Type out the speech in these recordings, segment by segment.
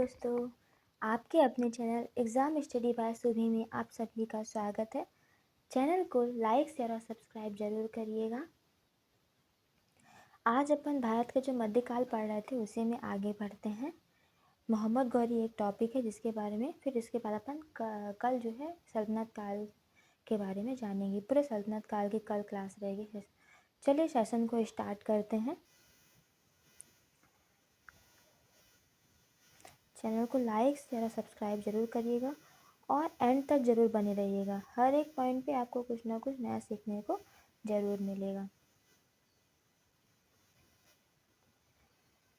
दोस्तों, आपके अपने चैनल एग्ज़ाम स्टडी बाय सुभी में आप सभी का स्वागत है। चैनल को लाइक शेयर और सब्सक्राइब जरूर करिएगा। आज अपन भारत का जो मध्यकाल पढ़ रहे थे उसे में आगे बढ़ते हैं। मोहम्मद गौरी एक टॉपिक है जिसके बारे में फिर इसके बाद अपन कल जो है सल्तनत काल के बारे में जानेंगे। पूरे सल्तनत काल की कल क्लास रहेगी। चलिए सेशन को स्टार्ट करते हैं। चैनल को लाइक शेयर और सब्सक्राइब जरूर करिएगा और एंड तक ज़रूर बने रहिएगा। हर एक पॉइंट पे आपको कुछ ना कुछ नया सीखने को ज़रूर मिलेगा।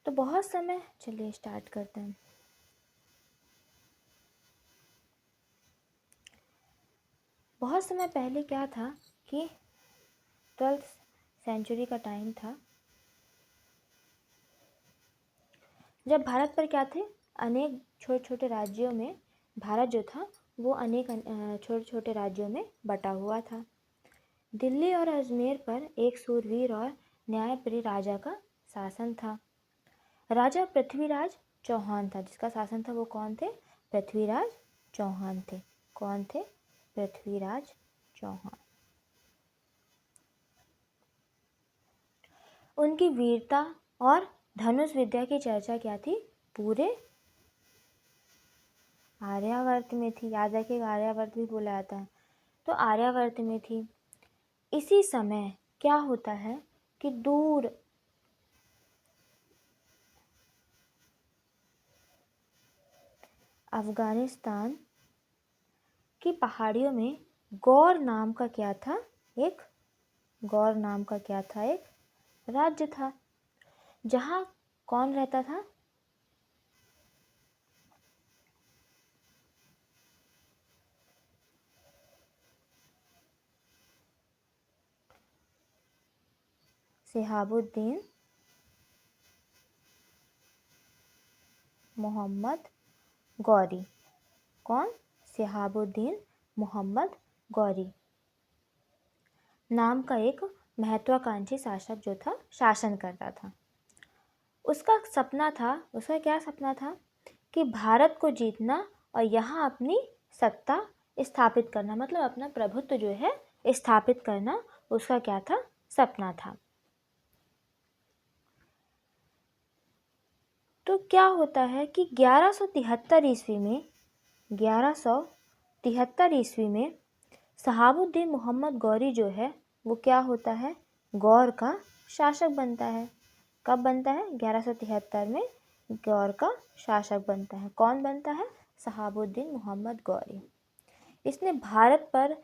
तो बहुत समय, चलिए स्टार्ट करते हैं। बहुत समय पहले क्या था कि 12th सेंचुरी का टाइम था जब भारत पर क्या थे, अनेक छोटे छोटे राज्यों में भारत जो था वो अनेक छोटे छोटे राज्यों में बटा हुआ था। दिल्ली और अजमेर पर एक सूरवीर और न्यायप्रिय राजा का शासन था। राजा पृथ्वीराज चौहान था। जिसका शासन था वो कौन थे? पृथ्वीराज चौहान थे। कौन थे? पृथ्वीराज चौहान। उनकी वीरता और धनुष विद्या की चर्चा क्या थी? पूरे आर्यावर्त में थी। याद रखिएगा, आर्यावर्त भी बोला जाता है। तो आर्यावर्त में थी। इसी समय क्या होता है कि दूर अफगानिस्तान की पहाड़ियों में गौर नाम का क्या था? एक गौर नाम का क्या था? एक राज्य था। जहां कौन रहता था? शिहाबुद्दीन मोहम्मद गौरी। कौन? शिहाबुद्दीन मोहम्मद गौरी नाम का एक महत्वाकांक्षी शासक जो था शासन करता था। उसका सपना था, उसका क्या सपना था कि भारत को जीतना और यहाँ अपनी सत्ता स्थापित करना, मतलब अपना प्रभुत्व जो है स्थापित करना, उसका क्या था? सपना था। तो क्या होता है कि 1173 ईस्वी में शहाबुद्दीन मोहम्मद गौरी जो है वो क्या होता है? गौर का शासक बनता है। कब बनता है? 1173 में गौर का शासक बनता है। कौन बनता है? शहाबुद्दीन मोहम्मद गौरी। इसने भारत पर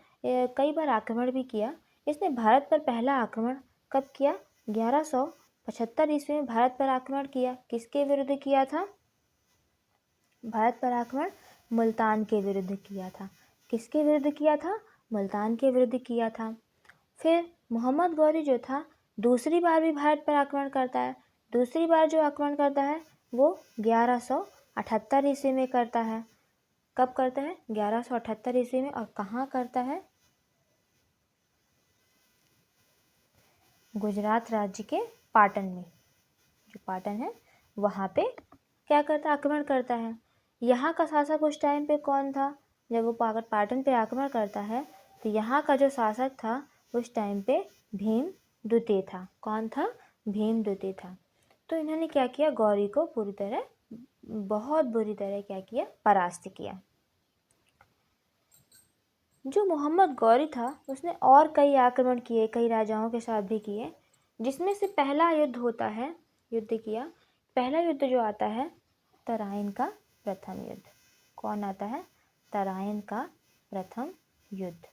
कई बार आक्रमण भी किया। इसने भारत पर पहला आक्रमण कब किया? 1175 ईस्वी में भारत पर आक्रमण किया। किसके विरुद्ध किया था? भारत पर आक्रमण मुल्तान के विरुद्ध किया था। किसके विरुद्ध किया था? मुल्तान के विरुद्ध किया था। फिर मोहम्मद गौरी जो था दूसरी बार भी भारत पर आक्रमण करता है। दूसरी बार जो आक्रमण करता है वो 1178 ईस्वी में करता है। कब करता है? 1178 ईस्वी में। और कहाँ करता है? गुजरात राज्य के पाटन में, जो पाटन है वहाँ पे क्या करता है? आक्रमण करता है। यहाँ का शासक उस टाइम पे कौन था? जब वो पाटन पे आक्रमण करता है तो यहाँ का जो शासक था उस टाइम पे भीम द्वितीय था। कौन था? भीम द्वितीय था। तो इन्होंने क्या किया? गौरी को बहुत बुरी तरह क्या किया? परास्त किया। जो मोहम्मद गौरी था उसने और कई आक्रमण किए, कई राजाओं के साथ भी किए, जिसमें से पहला युद्ध होता है, युद्ध किया। पहला युद्ध जो आता है तराइन का प्रथम युद्ध। कौन आता है? तराइन का प्रथम युद्ध।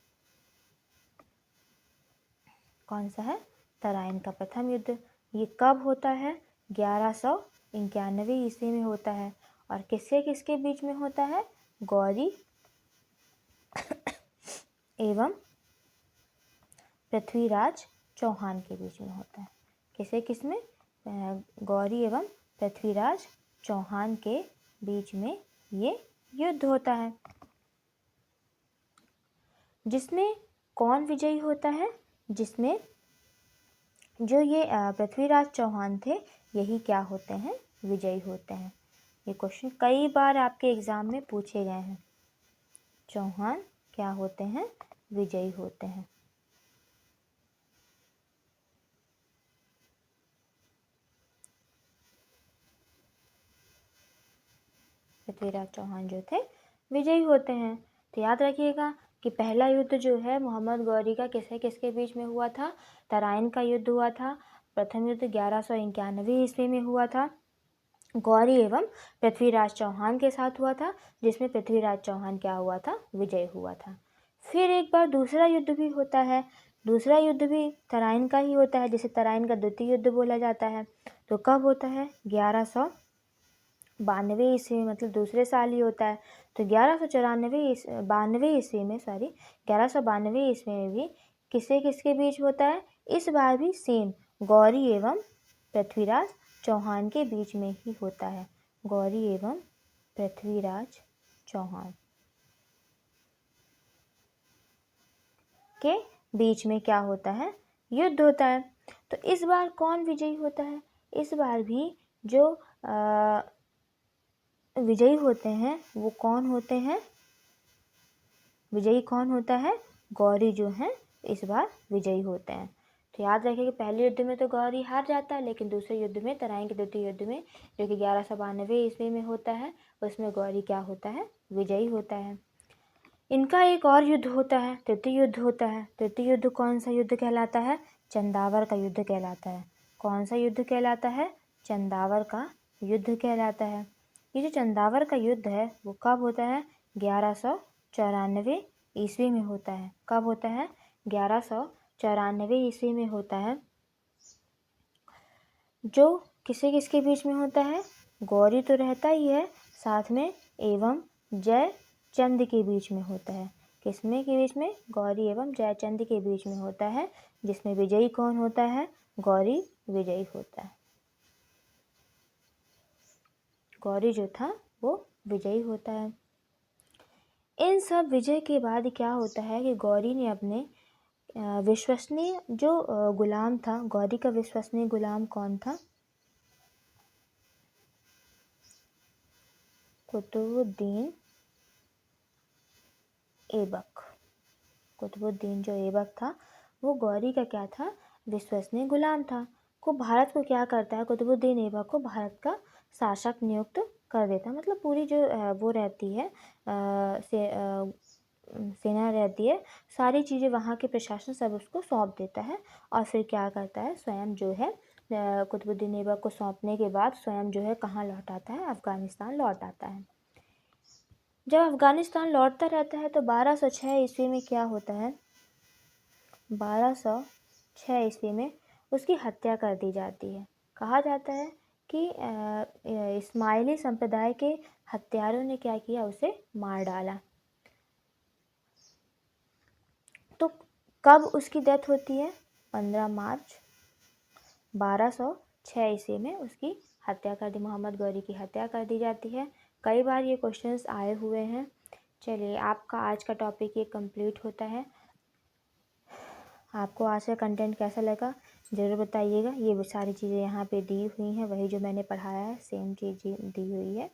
कौन सा है? तराइन का प्रथम युद्ध। ये कब होता है? 1191 ईस्वी में होता है। और किसके किसके बीच में होता है? गौरी एवं पृथ्वीराज चौहान के बीच में होता है। किसे किसमें? गौरी एवं पृथ्वीराज चौहान के बीच में ये युद्ध होता है। जिसमें कौन विजयी होता है? जिसमें जो ये पृथ्वीराज चौहान थे यही क्या होते हैं? विजयी होते हैं। ये क्वेश्चन कई बार आपके एग्ज़ाम में पूछे गए हैं। चौहान क्या होते हैं? विजयी होते हैं। पृथ्वीराज चौहान जो थे विजयी होते हैं। तो याद रखिएगा कि पहला युद्ध जो है मोहम्मद गौरी का किसके किसके बीच में हुआ था? तराइन का युद्ध हुआ था। प्रथम युद्ध 1191 ईस्वी में हुआ था, गौरी एवं पृथ्वीराज चौहान के साथ हुआ था, जिसमें पृथ्वीराज चौहान क्या हुआ था? विजय हुआ था। फिर एक बार दूसरा युद्ध भी होता है। दूसरा युद्ध भी तराइन का ही होता है, जिसे तराइन का द्वितीय युद्ध बोला जाता है। तो कब होता है? 1192 ईस्वी में, मतलब दूसरे साल ही होता है। तो 1192 ईस्वी में 1192 ईस्वी में भी किसके किसके बीच होता है? इस बार भी सेम गौरी एवं पृथ्वीराज चौहान के बीच में ही होता है। गौरी एवं पृथ्वीराज चौहान के बीच में क्या होता है? युद्ध होता है। तो इस बार कौन विजयी होता है? इस बार भी जो विजयी होते हैं वो कौन होते हैं? विजयी कौन होता है? गौरी जो हैं इस बार विजयी होते हैं। तो याद रखिए कि पहले युद्ध में तो गौरी हार जाता है, लेकिन दूसरे युद्ध में, तराइन के द्वितीय युद्ध में, जो कि 1192 ईस्वी में होता है, उसमें गौरी क्या होता है? विजयी होता है। इनका एक और युद्ध होता है, तृतीय युद्ध होता है। तृतीय युद्ध कौन सा युद्ध कहलाता है? चंदावर का युद्ध कहलाता है। कौन सा युद्ध कहलाता है? चंदावर का युद्ध कहलाता है। ये जो चंदावर का युद्ध है वो कब होता है? 1194 ईस्वी में होता है। कब होता है? 1194 ईस्वी में होता है, जो किसके किसके बीच में होता है? गौरी तो रहता ही है, साथ में एवं जयचंद के बीच में होता है। किसमें के बीच में? गौरी एवं जयचंद के बीच में होता है, जिसमें विजयी कौन होता है? गौरी विजयी होता है। गौरी जो था वो विजयी होता है। इन सब विजय के बाद क्या होता है कि गौरी ने अपने विश्वसनीय जो गुलाम था, गौरी का विश्वसनीय गुलाम कौन था? कुतुबुद्दीन ऐबक। कुतुबुद्दीन जो ऐबक था वो गौरी का क्या था? विश्वसनीय गुलाम था। भारत को क्या करता है? कुतुबुद्दीन ऐबक को भारत का शासक नियुक्त कर देता है। मतलब पूरी जो वो रहती है सेना रहती है, सारी चीज़ें वहाँ के प्रशासन सब उसको सौंप देता है। और फिर क्या करता है? स्वयं जो है कुतुबुद्दीन ऐबक को सौंपने के बाद स्वयं जो है कहाँ लौट आता है? अफ़गानिस्तान लौट आता है। जब अफ़गानिस्तान लौटता रहता है तो 1206 ईस्वी में क्या होता है? 1206 ईस्वी में उसकी हत्या कर दी जाती है। कहा जाता है कि इस्माइली संप्रदाय के हत्यारों ने क्या किया? उसे मार डाला। तो कब उसकी डेथ होती है? 15 मार्च 1206 ईस्वी में उसकी हत्या कर दी, मोहम्मद गौरी की हत्या कर दी जाती है। कई बार ये क्वेश्चंस आए हुए हैं। चलिए, आपका आज का टॉपिक ये कंप्लीट होता है। आपको आज का कंटेंट कैसा लगा ज़रूर बताइएगा। ये सारी चीज़ें यहाँ पे दी हुई हैं, वही जो मैंने पढ़ाया है सेम चीज़ दी हुई है।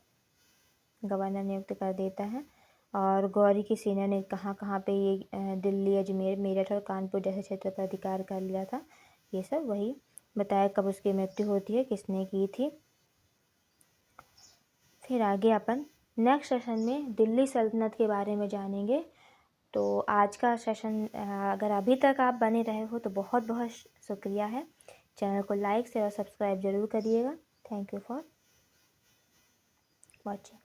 गवर्नर नियुक्त कर देता है। और गौरी की सेना ने कहाँ कहाँ पे ये दिल्ली, अजमेर, मेरठ और कानपुर जैसे क्षेत्र पर अधिकार कर लिया था, ये सब वही बताया। कब उसकी मृत्यु होती है, किसने की थी। फिर आगे अपन नेक्स्ट सेशन में दिल्ली सल्तनत के बारे में जानेंगे। तो आज का सेशन अगर अभी तक आप बने रहे हो तो बहुत बहुत शुक्रिया है। चैनल को लाइक, शेयर और सब्सक्राइब ज़रूर करिएगा। Thank you for watching.